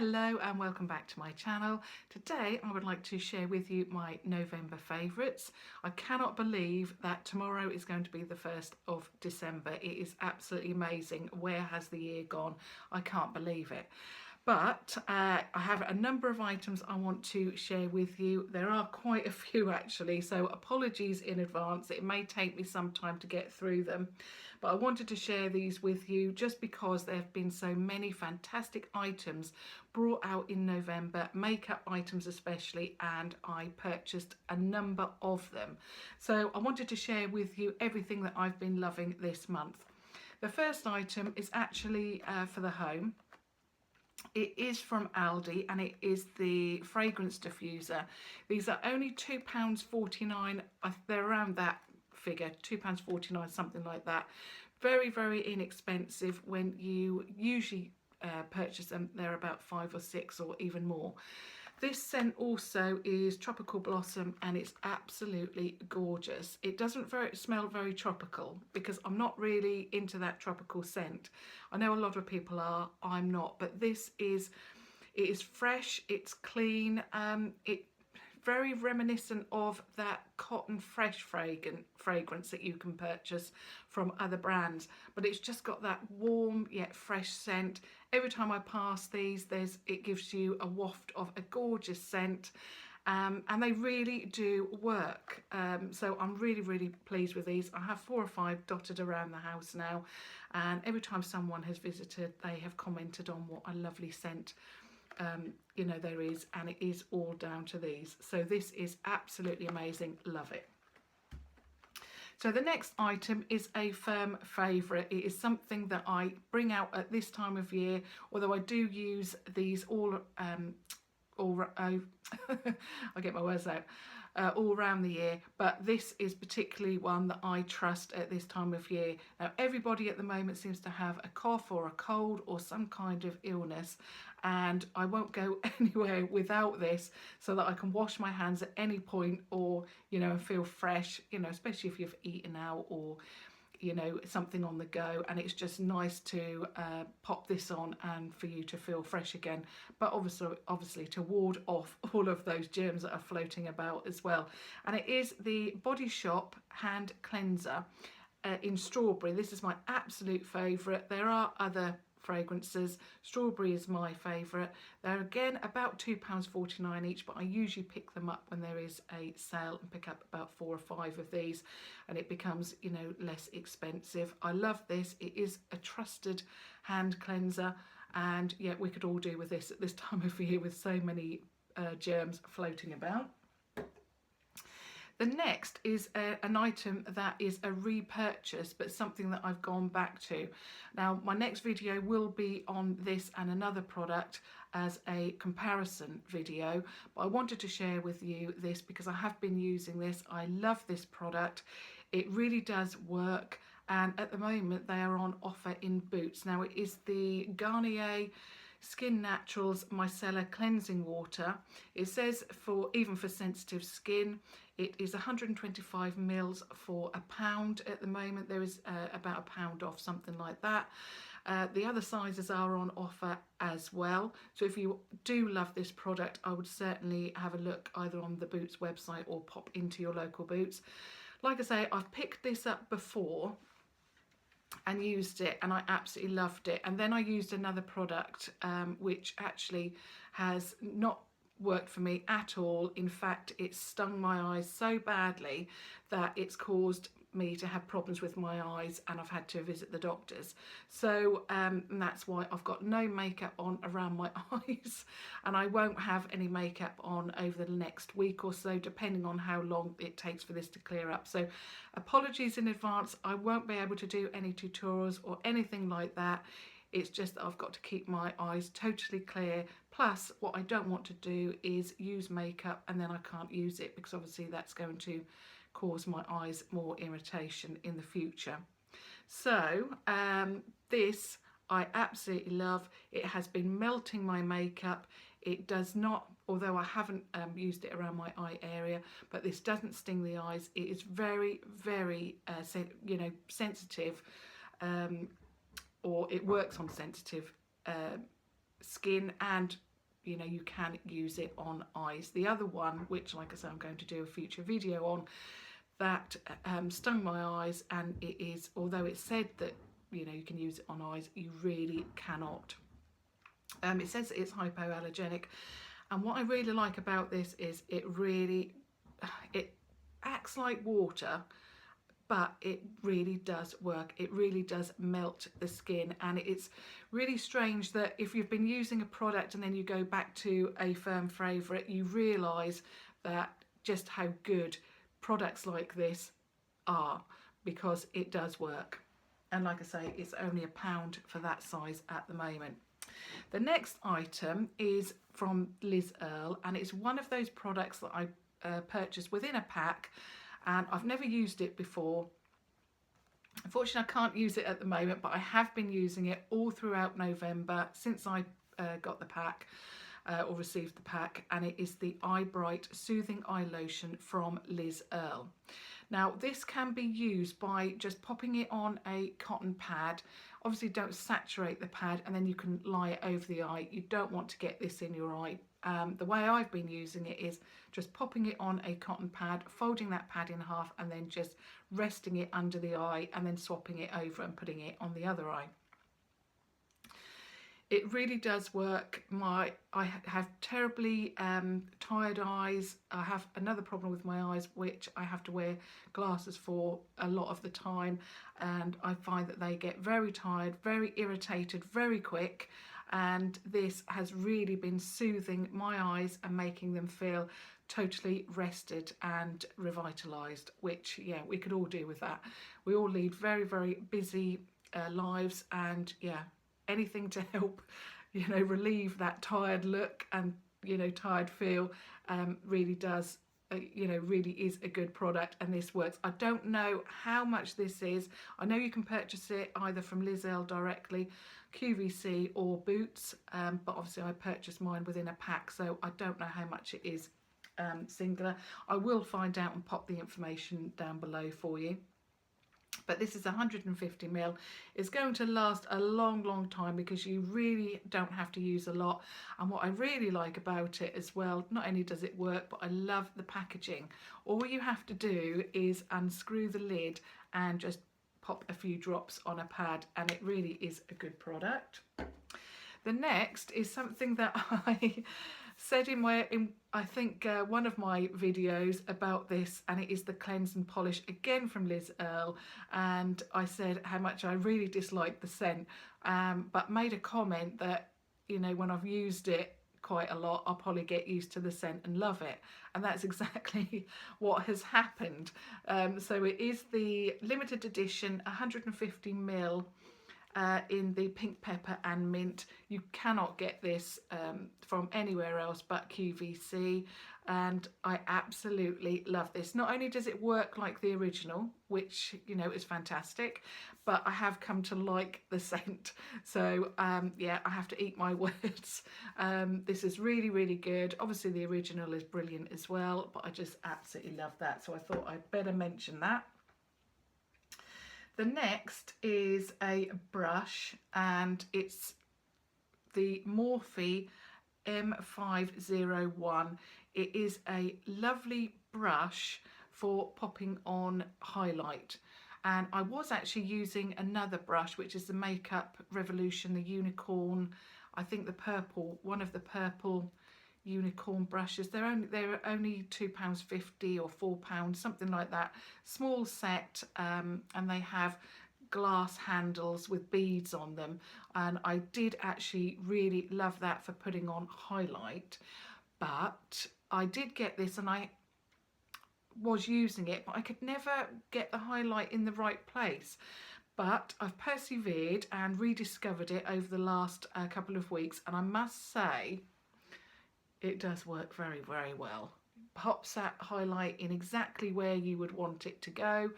Hello and welcome back to my channel. Today I would like to share with you my November favourites. I cannot believe that tomorrow is going to be the 1st of December. It is absolutely amazing. Where has the year gone? I can't believe it. But I have a number of items I want to share with you. There are quite a few actually, so apologies in advance. It may take me some time to get through them, but I wanted to share these with you just because there have been so many fantastic items brought out in November, makeup items especially, and I purchased a number of them. So I wanted to share with you everything that I've been loving this month. The first item is actually for the home. It is from Aldi and it is the fragrance diffuser. These are only £2.49. They're around that figure, £2.49, something like that. Very, very inexpensive. When you usually purchase them, they're about 5 or 6 or even more. This scent also is Tropical Blossom and it's absolutely gorgeous. It doesn't smell very tropical because I'm not really into that tropical scent. I know a lot of people are, I'm not, but it is fresh, it's clean, it very reminiscent of that cotton fresh fragrance that you can purchase from other brands, but it's just got that warm yet fresh scent. Every time I pass these, it gives you a waft of a gorgeous scent, and they really do work. So I'm really pleased with these. I have 4 or 5 dotted around the house now, and every time someone has visited, they have commented on what a lovely scent you know there is, and it is all down to these. So this is absolutely amazing, love it. So the next item is a firm favourite. It is something that I bring out at this time of year, although I do use these all I get my words out, all around the year, but this is particularly one that I trust at this time of year. Now everybody at the moment seems to have a cough or a cold or some kind of illness, and I won't go anywhere without this, so that I can wash my hands at any point, or feel fresh, especially if you've eaten out or something on the go, and it's just nice to pop this on and for you to feel fresh again, but obviously to ward off all of those germs that are floating about as well. And it is the Body Shop hand cleanser in strawberry. This is my absolute favourite. There are other fragrances. Strawberry is my favourite. They're again about £2.49 each, but I usually pick them up when there is a sale and pick up about 4 or 5 of these, and it becomes less expensive. I love this. It is a trusted hand cleanser, and yeah, we could all do with this at this time of year with so many germs floating about. The next is an item that is a repurchase, but something that I've gone back to. Now, my next video will be on this and another product as a comparison video, but I wanted to share with you this because I have been using this. I love this product. It really does work, and at the moment they are on offer in Boots. Now, it is the Garnier Skin Naturals Micellar Cleansing Water. It says even for sensitive skin. It is 125 mils for £1 at the moment. There is about £1 off, something like that. The other sizes are on offer as well. So if you do love this product, I would certainly have a look either on the Boots website or pop into your local Boots. Like I say, I've picked this up before and used it, and I absolutely loved it. And then I used another product which actually has not worked for me at all. In fact, it stung my eyes so badly that it's caused me to have problems with my eyes, and I've had to visit the doctors. So and that's why I've got no makeup on around my eyes, and I won't have any makeup on over the next week or so, depending on how long it takes for this to clear up. So apologies in advance, I won't be able to do any tutorials or anything like that. It's just that I've got to keep my eyes totally clear. Plus, what I don't want to do is use makeup and then I can't use it, because obviously that's going to cause my eyes more irritation in the future. So this I absolutely love. It has been melting my makeup. It does not, although I haven't used it around my eye area, but this doesn't sting the eyes. It is very sensitive, or it works on sensitive skin and you know, you can use it on eyes. The other one, which like I say I'm going to do a future video on, that stung my eyes, and it is, although it said that, you know, you can use it on eyes, you really cannot. It says it's hypoallergenic, and what I really like about this is it acts like water, but it really does work. It really does melt the skin, and it's really strange that if you've been using a product and then you go back to a firm favourite, you realise that just how good products like this are, because it does work. And like I say, it's only £1 for that size at the moment. The next item is from Earle, and it's one of those products that I purchased within a pack, and I've never used it before. Unfortunately, I can't use it at the moment, but I have been using it all throughout November since I got the pack or received the pack, and it is the Eyebright Soothing Eye Lotion from Earle. Now, this can be used by just popping it on a cotton pad. Obviously, don't saturate the pad, and then you can lie it over the eye. You don't want to get this in your eye. The way I've been using it is just popping it on a cotton pad, folding that pad in half, and then just resting it under the eye, and then swapping it over and putting it on the other eye. It really does work. I have terribly tired eyes. I have another problem with my eyes, which I have to wear glasses for a lot of the time, and I find that they get very tired, very irritated very quick, and this has really been soothing my eyes and making them feel totally rested and revitalised, which, yeah, we could all do with that. We all lead very, very busy lives, and yeah, anything to help, you know, relieve that tired look and, you know, tired feel really does, you know, really is a good product, and this works. I don't know how much this is. I know you can purchase it either from Earle directly, QVC or Boots, but obviously I purchased mine within a pack, so I don't know how much it is singular. I will find out and pop the information down below for you. But this is 150ml. It's going to last a long, long time because you really don't have to use a lot. And what I really like about it as well, not only does it work, but I love the packaging. All you have to do is unscrew the lid and just pop a few drops on a pad, and it really is a good product. The next is something that I said in I think one of my videos about this, and it is the cleanse and polish, again from Earle, and I said how much I really disliked the scent, but made a comment that, you know, when I've used it quite a lot, I'll probably get used to the scent and love it, and that's exactly what has happened. So it is the limited edition 150ml in the pink pepper and mint. You cannot get this from anywhere else but QVC, and I absolutely love this. Not only does it work like the original, which, you know, is fantastic, but I have come to like the scent. So yeah, I have to eat my words. This is really, really good. Obviously the original is brilliant as well, but I just absolutely love that, so I thought I'd better mention that. The next is a brush, and it's the Morphe M50. It is a lovely brush for popping on highlight, and I was actually using another brush, which is the Makeup Revolution, the unicorn, I think the purple, one of the purple unicorn brushes. They're only £2.50 or £4, something like that, small set, and they have glass handles with beads on them, and I did actually really love that for putting on highlight. But I did get this, and I was using it, but I could never get the highlight in the right place. But I've persevered and rediscovered it over the last couple of weeks, and I must say it does work very, very well. Pops that highlight in exactly where you would want it to go,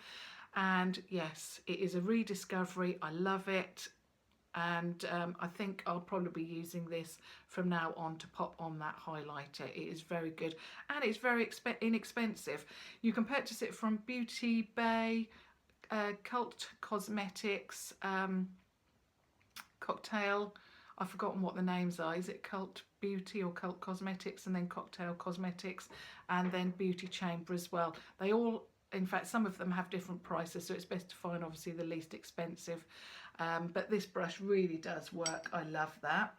and yes, it is a rediscovery. I love it, and I think I'll probably be using this from now on to pop on that highlighter. It is very good, and it's very inexpensive. You can purchase it from Beauty Bay, Cult Cosmetics, Cocktail. I've forgotten what the names are. Is it Cult Beauty or Cult Cosmetics, and then Cocktail Cosmetics, and then Beauty Chamber as well. They all, in fact, some of them have different prices, so it's best to find obviously the least expensive. But this brush really does work. I love that.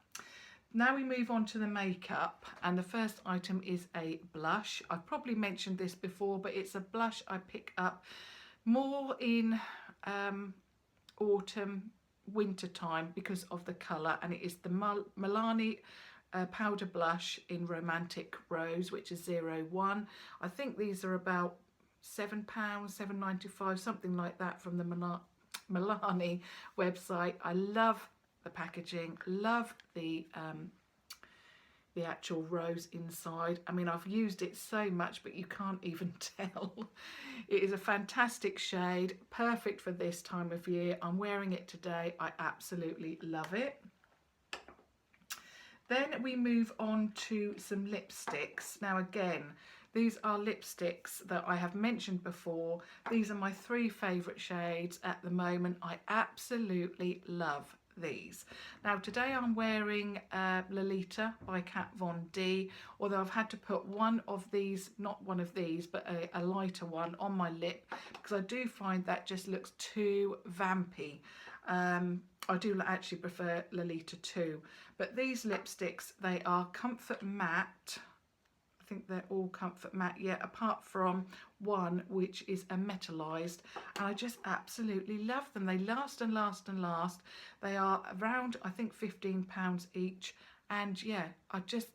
Now we move on to the makeup, and the first item is a blush. I've probably mentioned this before, but it's a blush I pick up more in autumn, winter time because of the colour, and it is the Milani powder blush in Romantic Rose, which is 01. I think these are about £7, £7.95, something like that, from the Milani website. I love the packaging, love the actual rose inside. I mean, I've used it so much, but you can't even tell. It is a fantastic shade, perfect for this time of year. I'm wearing it today. I absolutely love it. Then we move on to some lipsticks. Now again, these are lipsticks that I have mentioned before. These are my 3 favourite shades at the moment. I absolutely love these. Now today I'm wearing Lolita by Kat Von D, although I've had to put one of these, not one of these, but a lighter one on my lip, because I do find that just looks too vampy. I do actually prefer Lolita too, but these lipsticks, they are Comfort Matte. I think they're all Comfort Matte, yeah, apart from one which is a Metallized, and I just absolutely love them. They last and last and last. They are around, I think, £15 each, and yeah, I just,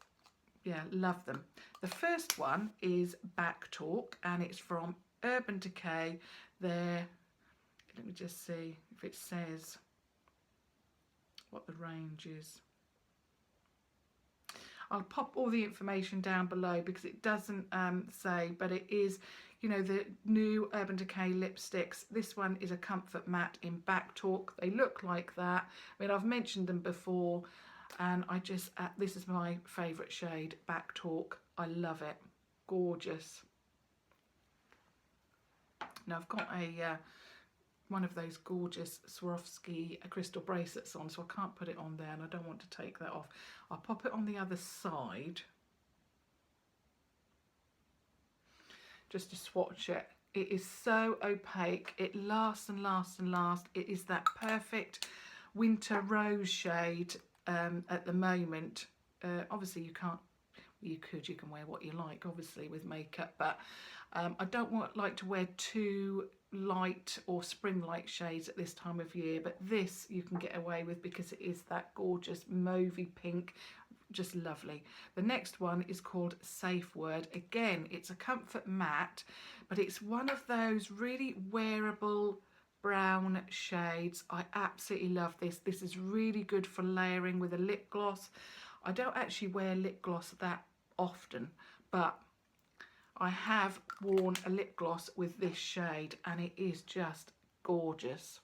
yeah, love them. The first one is Backtalk, and it's from Urban Decay. There, let me just see if it says what the range is. I'll pop all the information down below because it doesn't say, but it is, you know, the new Urban Decay lipsticks. This one is a Comfort Matte in Backtalk. They look like that. I mean, I've mentioned them before, and I just, this is my favourite shade, Backtalk. I love it. Gorgeous. Now I've got a one of those gorgeous Swarovski crystal bracelets on, so I can't put it on there, and I don't want to take that off. I'll pop it on the other side just to swatch it. It is so opaque. It lasts and lasts and lasts. It is that perfect winter rose shade at the moment. Obviously you can't, you can wear what you like, obviously, with makeup, but I don't like to wear too light or spring-like shades at this time of year, but this you can get away with because it is that gorgeous mauvey pink, just lovely. The next one is called Safeword. Again, it's a Comfort Matte, but it's one of those really wearable brown shades. I absolutely love this. This is really good for layering with a lip gloss. I don't actually wear lip gloss that often, but I have worn a lip gloss with this shade, and it is just gorgeous.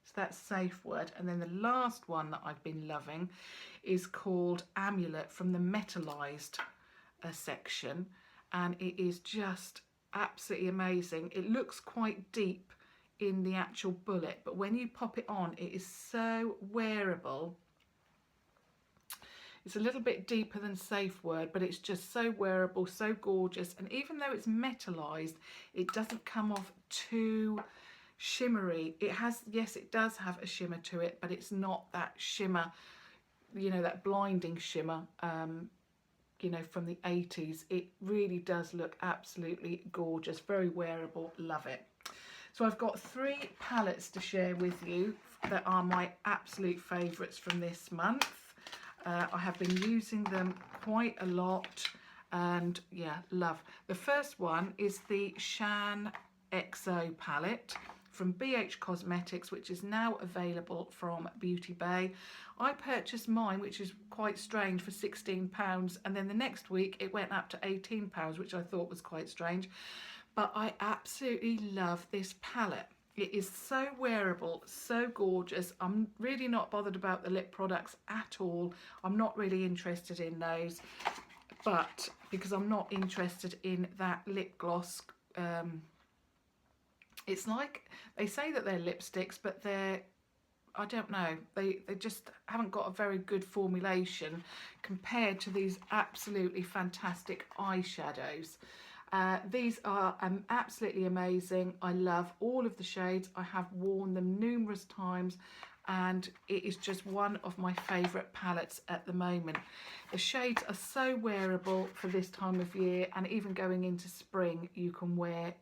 So that's Safeword. And then the last one that I've been loving is called Amulet from the Metallized section, and it is just absolutely amazing. It looks quite deep in the actual bullet, but when you pop it on, it is so wearable. It's a little bit deeper than Safeword, but it's just so wearable, so gorgeous. And even though it's metallized, it doesn't come off too shimmery. It has, yes, it does have a shimmer to it, but it's not that shimmer, you know, that blinding shimmer, you know, from the 80s. It really does look absolutely gorgeous, very wearable, love it. So I've got 3 palettes to share with you that are my absolute favourites from this month. I have been using them quite a lot, and yeah, love. The first one is the Shaaanxo palette from BH Cosmetics, which is now available from Beauty Bay. I purchased mine, which is quite strange, for £16, and then the next week it went up to £18, which I thought was quite strange. But I absolutely love this palette. It is so wearable, so gorgeous. I'm really not bothered about the lip products at all. I'm not really interested in those, but because I'm not interested in that lip gloss. It's like, they say that they're lipsticks, but they're, I don't know, they just haven't got a very good formulation compared to these absolutely fantastic eyeshadows. These are absolutely amazing. I love all of the shades. I have worn them numerous times and it is just one of my favourite palettes at the moment. The shades are so wearable for this time of year, and even going into spring you can wear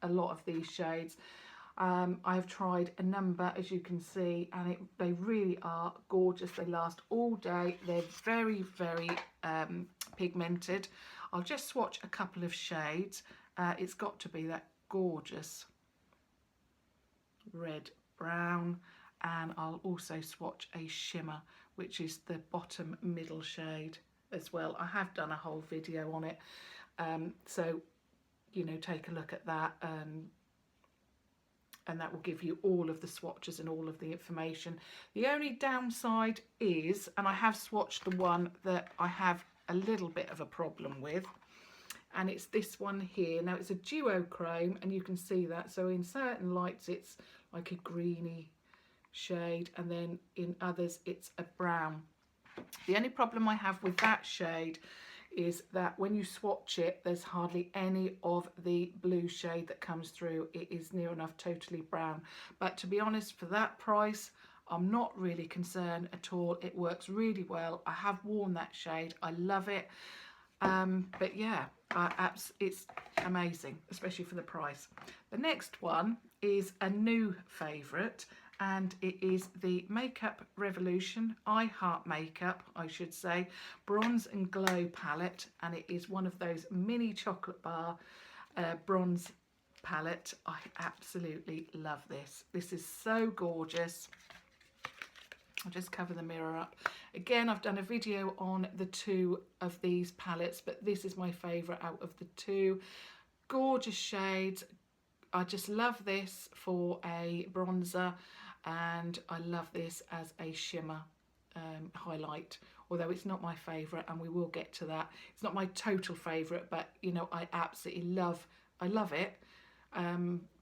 a lot of these shades. I've tried a number, as you can see, and they really are gorgeous. They last all day. They're very, very pigmented. I'll just swatch a couple of shades. It's got to be that gorgeous red brown, and I'll also swatch a shimmer, which is the bottom middle shade as well. I have done a whole video on it, so you know, take a look at that, and that will give you all of the swatches and all of the information. The only downside is, and I have swatched the one that I have a little bit of a problem with, and it's this one here. Now it's a duochrome, and you can see that, so in certain lights it's like a greeny shade, and then in others it's a brown. The only problem I have with that shade is that when you swatch it, there's hardly any of the blue shade that comes through. It is near enough totally brown. But to be honest, for that price, I'm not really concerned at all. It works really well. I have worn that shade. I love it. But yeah, it's amazing, especially for the price. The next one is a new favourite, and it is the Makeup Revolution, I Heart Makeup, I should say, Bronze and Glow palette, and it is one of those mini chocolate bar bronze palette. I absolutely love this. This is so gorgeous. I'll just cover the mirror up. Again, I've done a video on the two of these palettes, but this is my favourite out of the two. Gorgeous shades. I just love this for a bronzer, and I love this as a shimmer highlight, although it's not my favourite, and we will get to that. It's not my total favourite, but you know, I absolutely love it.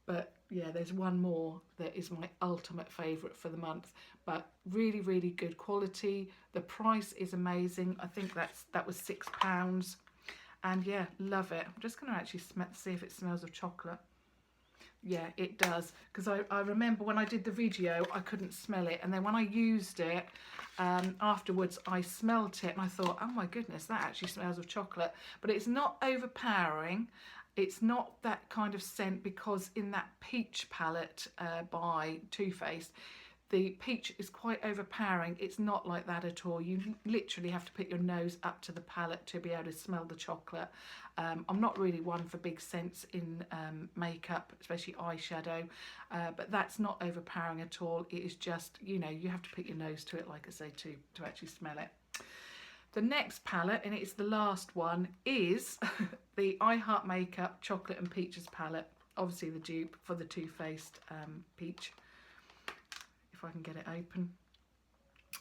But yeah, there's one more that is my ultimate favourite for the month, but really, really good quality. The price is amazing. I think that was £6, and yeah, love it. I'm just going to actually see if it smells of chocolate. Yeah, it does, because I remember when I did the video I couldn't smell it, and then when I used it afterwards I smelt it and I thought, oh my goodness, that actually smells of chocolate. But it's not overpowering. It's not that kind of scent, because in that peach palette by Too Faced, the peach is quite overpowering. It's not like that at all. You literally have to put your nose up to the palette to be able to smell the chocolate. I'm not really one for big scents in makeup, especially eyeshadow, but that's not overpowering at all. It is just, you know, you have to put your nose to it, like I say, to actually smell it. The next palette, and it's the last one, is the I Heart Makeup Chocolate and Peaches palette. Obviously the dupe for the Too Faced peach. If I can get it open.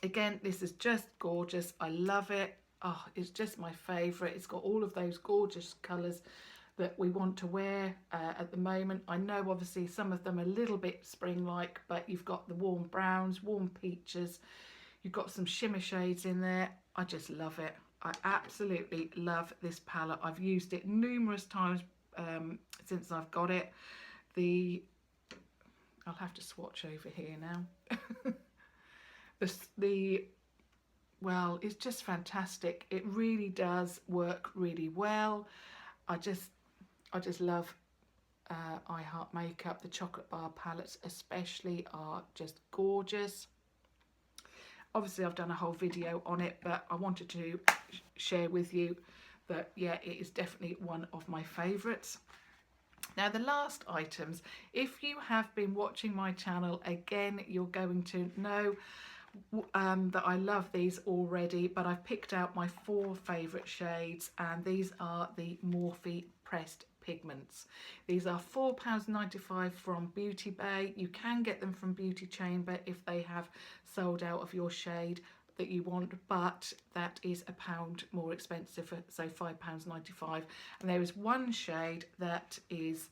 Again, this is just gorgeous. I love it. Oh, it's just my favourite. It's got all of those gorgeous colours that we want to wear at the moment. I know obviously some of them are a little bit spring-like, but you've got the warm browns, warm peaches. You've got some shimmer shades in there. I just love it. I absolutely love this palette. I've used it numerous times since I've got it. I'll have to swatch over here now. Well, it's just fantastic. It really does work really well. I just love I Heart Makeup. The chocolate bar palettes especially are just gorgeous. Obviously I've done a whole video on it, but I wanted to share with you that yeah, it is definitely one of my favourites. Now the last items, if you have been watching my channel, again, you're going to know that I love these already, but I've picked out my 4 favourite shades, and these are the Morphe Pressed Pigments. These are £4.95 from Beauty Bay. You can get them from Beauty Chamber if they have sold out of your shade. that you want, but that is £1 more expensive, so £5.95. And there is one shade that is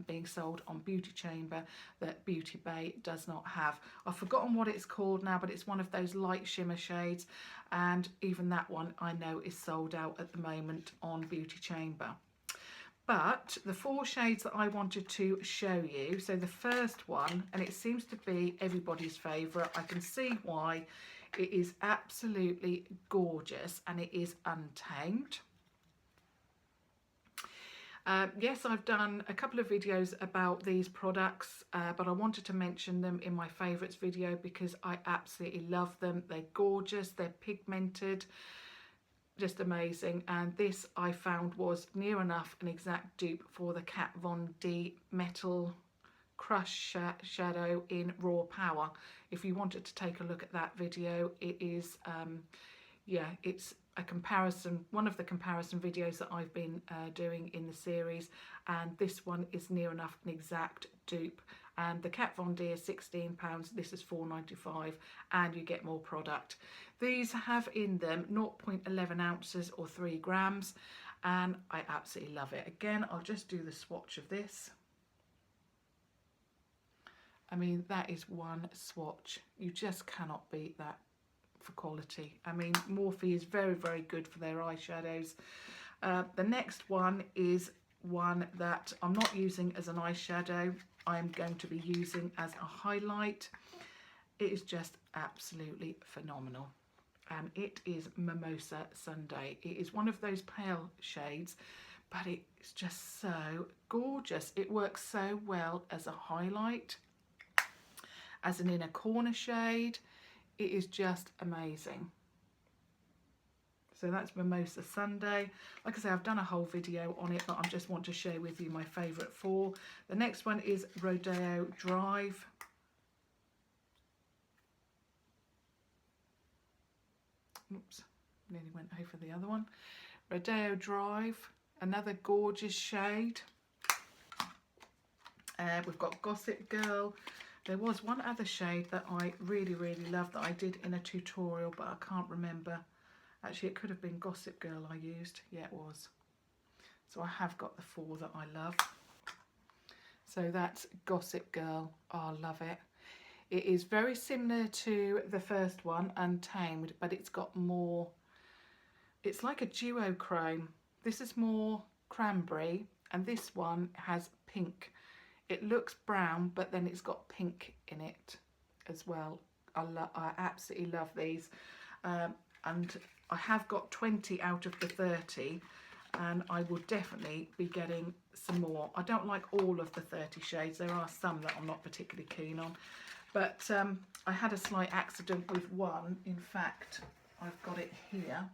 being sold on Beauty Chamber that Beauty Bay does not have. I've forgotten what it's called now, but it's one of those light shimmer shades, and even that one I know is sold out at the moment on Beauty Chamber. But the 4 shades that I wanted to show you, so the first one, and it seems to be everybody's favourite, I can see why, it is absolutely gorgeous, and it is Untamed. Yes, I've done a couple of videos about these products, but I wanted to mention them in my favourites video because I absolutely love them. They're gorgeous, they're pigmented, just amazing. And this I found was near enough an exact dupe for the Kat Von D Metal Crush shadow in Raw Power. If you wanted to take a look at that video, it is yeah, it's a comparison, one of the comparison videos that I've been doing in the series, and this one is near enough an exact dupe. And the Kat Von D is £16, this is £4.95, and you get more product. These have in them 0.11 ounces or 3 grams, and I absolutely love it. Again, I'll just do the swatch of this. I mean, that is one swatch. You just cannot beat that for quality. I mean, Morphe is very, very good for their eyeshadows. The next one is one that I'm not using as an eyeshadow. I'm going to be using as a highlight. It is just absolutely phenomenal. And it is Mimosa Sunday. It is one of those pale shades, but it's just so gorgeous. It works so well as a highlight, as an inner corner shade. It is just amazing. So that's Mimosa Sunday. Like I say, I've done a whole video on it, but I just want to share with you my favourite 4. The next one is Rodeo Drive. Oops, nearly went over the other one. Rodeo Drive, another gorgeous shade. We've got Gossip Girl. There was one other shade that I really, really loved that I did in a tutorial, but I can't remember. Actually, it could have been Gossip Girl I used. Yeah, it was. So I have got the 4 that I love. So that's Gossip Girl. Oh, I love it. It is very similar to the first one, Untamed, but it's got more, it's like a duochrome. This is more cranberry, and this one has pink. It looks brown, but then it's got pink in it as well. I absolutely love these. And I have got 20 out of the 30, and I will definitely be getting some more. I don't like all of the 30 shades. There are some that I'm not particularly keen on. But I had a slight accident with one. In fact, I've got it here.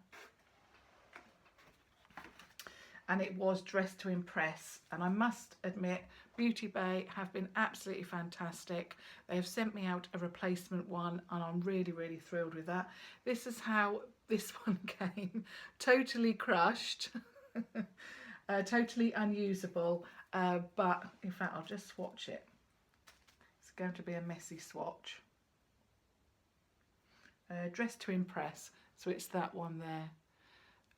And it was Dress to Impress. And I must admit, Beauty Bay have been absolutely fantastic. They have sent me out a replacement one, and I'm really, really thrilled with that. This is how this one came. Totally crushed. Totally unusable. But in fact, I'll just swatch it. It's going to be a messy swatch. Dress to Impress. So it's that one there.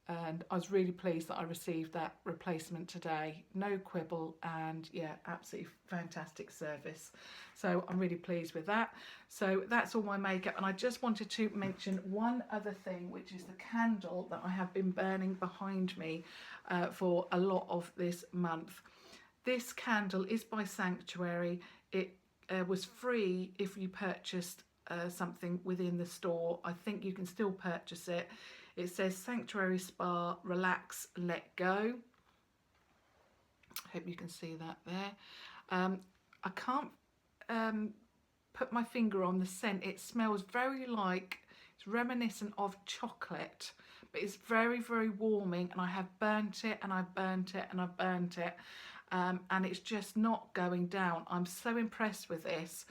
And I was really pleased that I received that replacement today. No quibble, and yeah, absolutely fantastic service. So I'm really pleased with that. So that's all my makeup, and I just wanted to mention one other thing, which is the candle that I have been burning behind me for a lot of this month. This candle is by Sanctuary. It was free if you purchased something within the store. I think you can still purchase it. It says Sanctuary Spa, Relax, Let Go. Hope you can see that there. I can't put my finger on the scent. It smells very like, it's reminiscent of chocolate, but it's very, very warming, and I have burnt it and I've burnt it and I've burnt it. And it's just not going down. I'm so impressed with this.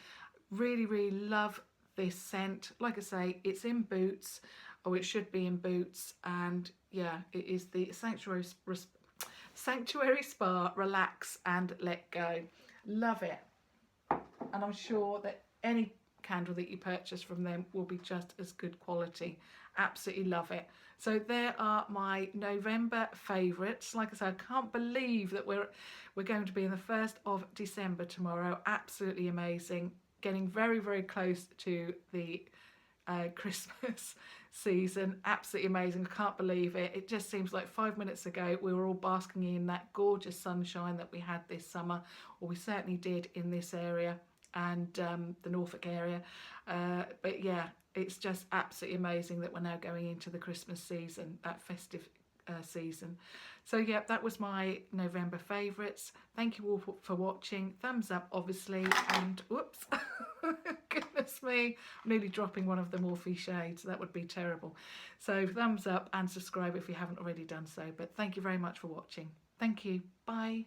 Really, really love this scent. Like I say, it's in Boots. Oh, it should be in Boots, and yeah, it is the Sanctuary Spa, Relax and Let Go. Love it, and I'm sure that any candle that you purchase from them will be just as good quality. Absolutely love it. So there are my November favourites. Like I said, I can't believe that we're going to be in the 1st of December tomorrow. Absolutely amazing. Getting very, very close to the Christmas season. Absolutely amazing. I can't believe it. It just seems like 5 minutes ago we were all basking in that gorgeous sunshine that we had this summer, or we certainly did in this area and the Norfolk area. But yeah, it's just absolutely amazing that we're now going into the Christmas season, that festive season. So yeah, that was my November favourites. Thank you all for watching. Thumbs up, obviously, and whoops, goodness me, I'm nearly dropping one of the Morphe shades. That would be terrible. So thumbs up and subscribe if you haven't already done so. But thank you very much for watching. Thank you. Bye.